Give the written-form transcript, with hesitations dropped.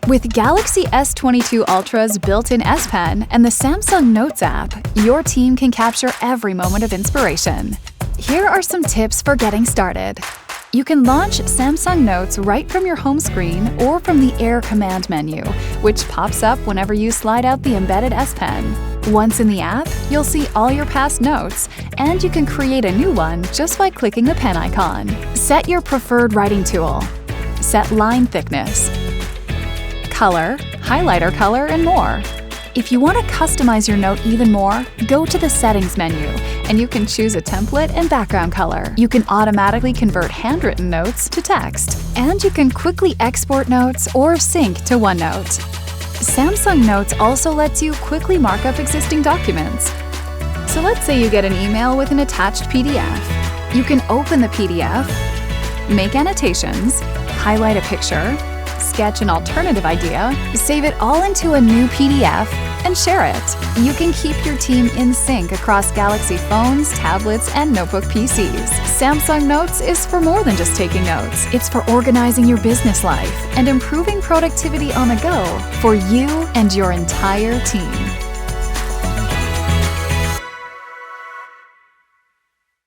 With Galaxy S22 Ultra's built-in S Pen and the Samsung Notes app, your team can capture every moment of inspiration. Here are some tips for getting started. You can launch Samsung Notes right from your home screen or from the Air command menu, which pops up whenever you slide out the embedded S Pen. Once in the app, you'll see all your past notes, and you can create a new one just by clicking the pen icon. Set your preferred writing tool. Set line thickness, color, highlighter color, and more. If you want to customize your note even more, go to the Settings menu, and you can choose a template and background color. You can automatically convert handwritten notes to text, and you can quickly export notes or sync to OneNote. Samsung Notes also lets you quickly mark up existing documents. So let's say you get an email with an attached PDF. You can open the PDF, make annotations, highlight a picture, sketch an alternative idea, save it all into a new PDF, and share it. You can keep your team in sync across Galaxy phones, tablets, and notebook PCs. Samsung Notes is for more than just taking notes. It's for organizing your business life and improving productivity on the go for you and your entire team.